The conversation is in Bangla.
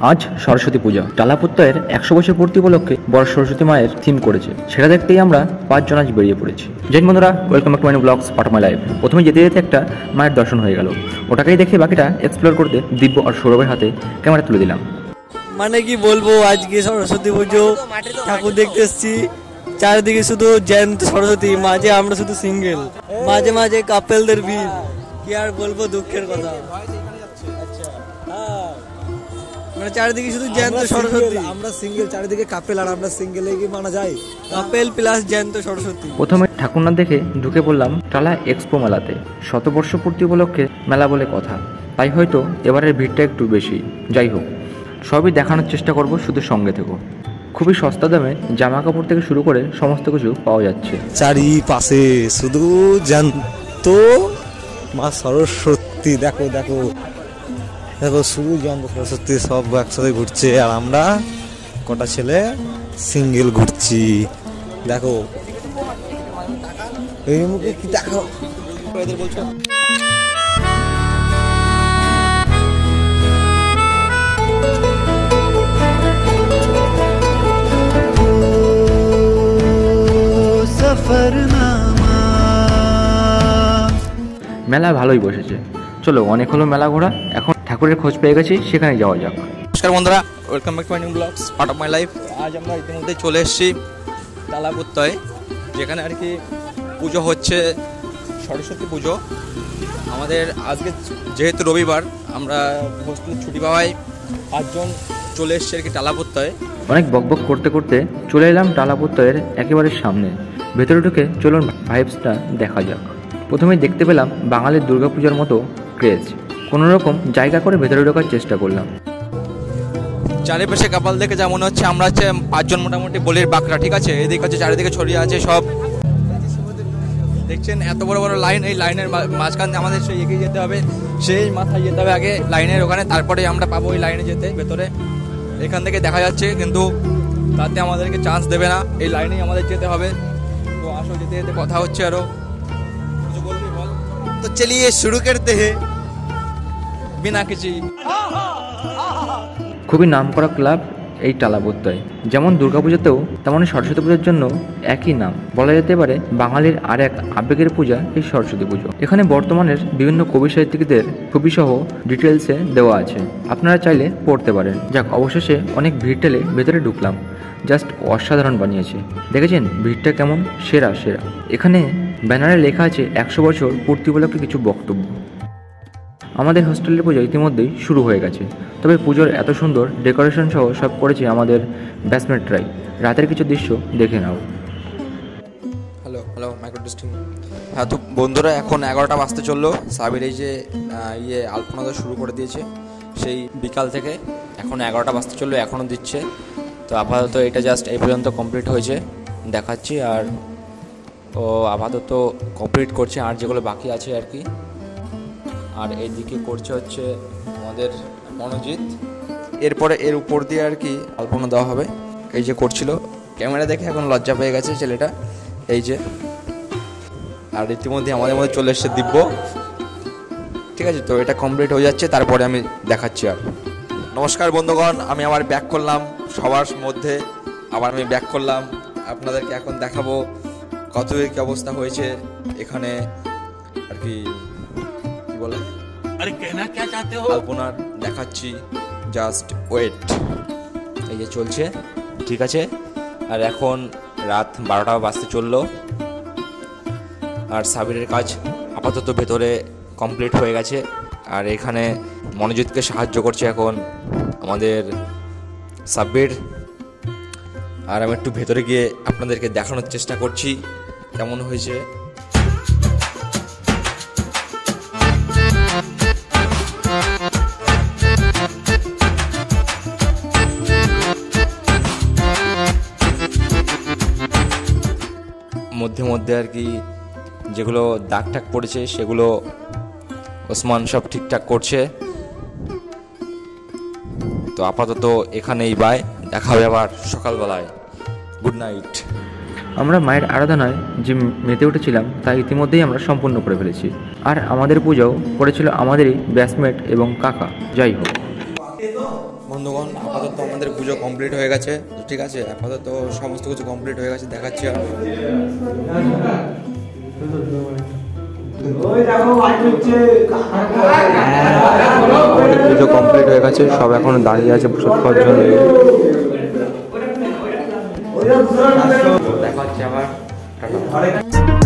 আজ সরস্বতী পূজা। টালা প্রত্যয়ের 100 বছর পূর্তি উপলক্ষে বড় সরস্বতী মায়ের থিম করেছে। সেটা দেখতেই আমরা 5 জন আজ বেরিয়ে পড়েছি। জয় বন্ধুরা, welcome back to my blogs part of my life. প্রথমে যেতে যেতে একটা মায়ের দর্শন হয়ে গেল। ওটাকেই দেখে বাকিটা এক্সপ্লোর করতে দিব্য আর সৌরভের হাতে ক্যামেরা তুলে দিলাম। মানে কি বলবো, আজকে সরস্বতী পুজো, ঠাকুর দেখতে এসেছি, চারিদিকে শুধু জ্যান্ত সরস্বতী, মাঝে আমরা শুধু সিঙ্গেল, মাঝে মাঝে কাপেলদের ভিড়। কি আর বলবো, দুঃখের কথা। মানে চারিদিকে শুধু জ্যান্ত সরস্বতী, আমরা সিঙ্গেল, চারিদিকে কাপেল আর আমরা সিঙ্গেল, কি মানা যায়? কাপেল প্লাস জ্যান্ত সরস্বতী। প্রথমে ঠাকুর না দেখে ঢুকে পড়লাম টালা এক্সপো মেলাতে। শতবর্ষ পূর্তি উপলক্ষে মেলা বলে কথা, তাই হয়তো এবারের ভিড়টা একটু বেশি। যাই হোক, সবই দেখানোর চেষ্টা করব, শুধু সঙ্গে থেকো। খুবই সস্তা দামে জামা কাপড় থেকে শুরু করে সমস্ত কিছু পাওয়া যাচ্ছে। চারিপাশে শুধু জ্যান্ত মা সরস্বতী। দেখো দেখো দেখো, শুধু জ্যান্ত সরস্বতী, সব একসাথে ঘুরছে আর আমরা কটা ছেলে সিঙ্গেল ঘুরছি। দেখো এই মুখে কি দেখো, বলছো মেলা ভালোই বসেছে। চলো, অনেক হলো মেলা ঘোরা, এখন ঠাকুরের খোঁজ পেয়ে গেছি, সেখানে যাওয়া যাক। নমস্কার বন্ধুরা, welcome back to my new blogs part of my life. আজ আমরা ইতিমধ্যে চলে এসেছি টালা প্রত্যয়, যেখানে আর কি পুজো হচ্ছে, সরস্বতী পুজো। আমাদের আজকে যেহেতু রবিবার, আমরা হোস্টেল ছুটি পাওয়ায় 5 জন চলে এসেছি আর কি টালা প্রত্যয়। অনেক বকবক করতে করতে চলে এলাম টালা প্রত্যয়ের একেবারে সামনে। ভেতরে ঢুকে চলুন ভাইবসটা দেখা যাক। প্রথমেই দেখতে পেলাম বাঙালির দুর্গাপূজার মতো ক্রেজ। কোনোরকম জায়গা করে ভেতরে ঢোকার চেষ্টা করলাম। চারিপাশে কাপাল দেখে যা মনে হচ্ছে আমরা হচ্ছে 5 জন মোটামুটি বলির বাঁকড়া, ঠিক আছে? এদিকে হচ্ছে চারিদিকে ছড়িয়ে আছে সব, দেখছেন এত বড় বড় লাইন। এই লাইনের মাঝখান দিয়ে আমাদের সেই এগিয়ে যেতে হবে, সেই মাথায় যেতে হবে আগে লাইনের ওখানে, তারপরে আমরা পাবো ওই লাইনে যেতে ভেতরে। এখান থেকে দেখা যাচ্ছে, কিন্তু তাতে আমাদেরকে চান্স দেবে না, এই লাইনেই আমাদের যেতে হবে। তো আসো, যেতে যেতে কথা হচ্ছে আরো। কিছু বলবি বল? তো চলিয়ে শুরু করতে হে বিনা কিছু। খুবই নামকরা ক্লাব এই টালা প্রত্যয়। যেমন দুর্গাপূজাতেও তেমনই সরস্বতী পুজোর জন্য একই নাম। বলা যেতে পারে বাঙালির আর এক আবেগের পূজা এই সরস্বতী পুজো। এখানে বর্তমানের বিভিন্ন কবি সাহিত্যিকদের ছবি সহ ডিটেলসে দেওয়া আছে, আপনারা চাইলে পড়তে পারেন। যাক, অবশেষে অনেক ভিড় ঠেলে ভেতরে ঢুকলাম। জাস্ট অসাধারণ বানিয়েছে। দেখেছেন ভিড়টা কেমন? সেরা সেরা। এখানে ব্যানারে লেখা আছে 100 বছর পূর্তি উপলক্ষে কিছু বক্তব্য। আমাদের হোস্টেলের পুজো ইতিমধ্যেই শুরু হয়ে গেছে, তবে পুজোর এত সুন্দর ডেকোরেশন সহ সব করেছে আমাদের ব্যাচমেটরাই। রাতের কিছু দৃশ্য দেখে নাও। Hello hello micro ডিস্টিং। হ্যাঁ, তো বন্ধুরা এখন 11টা বাজতে চললো। সাবির এই যে আলপনা শুরু করে দিয়েছে সেই বিকাল থেকে, এখন 11টা বাজতে চললো, এখনও দিচ্ছে। তো আপাতত এটা জাস্ট এই পর্যন্ত কমপ্লিট হয়েছে, দেখাচ্ছি। আর ও আপাতত কমপ্লিট করছে, আর যেগুলো বাকি আছে আর কি। আর এইদিকে করছে হচ্ছে আমাদের মনোজিৎ। এরপরে এর উপর দিয়ে আর কি আলপনা দেওয়া হবে। এই যে করছিল, ক্যামেরা দেখে এখন লজ্জা পেয়ে গেছে ছেলেটা, এই যে। আর ইতিমধ্যে আমাদের মধ্যে চলে এসছে দিব্য, ঠিক আছে? তো এটা কমপ্লিট হয়ে যাচ্ছে, তারপরে আমি দেখাচ্ছি। আর নমস্কার বন্ধুগণ, আমি আবার ব্যাক করলাম সবার মধ্যে, আবার আমি ব্যাক করলাম। আপনাদেরকে এখন দেখাবো কত কি অবস্থা হয়েছে এখানে আর কি বলে আলপনার, দেখাচ্ছি। Just wait. এই যে চলছে, ঠিক আছে? আর এখন রাত 12টা বাজতে চললো। আর সাবিরের কাজ আপাতত ভেতরে কমপ্লিট হয়ে গেছে। আর এখানে মনোজিৎকে সাহায্য করছে এখন আমাদের সাব্বির। আর আমি একটু ভেতরে গিয়ে আপনাদেরকে দেখানোর চেষ্টা করছি কেমন হয়েছে। মধ্যে মধ্যে আর কি যেগুলো দাগ টাগ পড়েছে সেগুলো ওসমান সব ঠিকঠাক করছে। তো আপাতত এখানেই বাই, দেখা হবে আবার সকালবেলায়। Good night. আমরা মায়ের আরাধনায় যে মেতে উঠেছিলাম তা ইতিমধ্যেই আমরা সম্পূর্ণ করে ফেলেছি। আর আমাদের পূজাও করেছিল আমাদেরই ব্যাচমেট এবং কাকা। যাই হোক, বন্ধুগণ, আপাতত আমাদের পুজো কমপ্লিট হয়ে গেছে। ঠিক আছে, আপাতত সমস্ত কিছু কমপ্লিট হয়ে গেছে, দেখাচ্ছি আর পুজো কমপ্লিট হয়ে গেছে। সব এখন দাঁড়িয়ে আছে প্রসাদ খাওয়ার জন্য। দেখা হচ্ছে আবার, টাটা।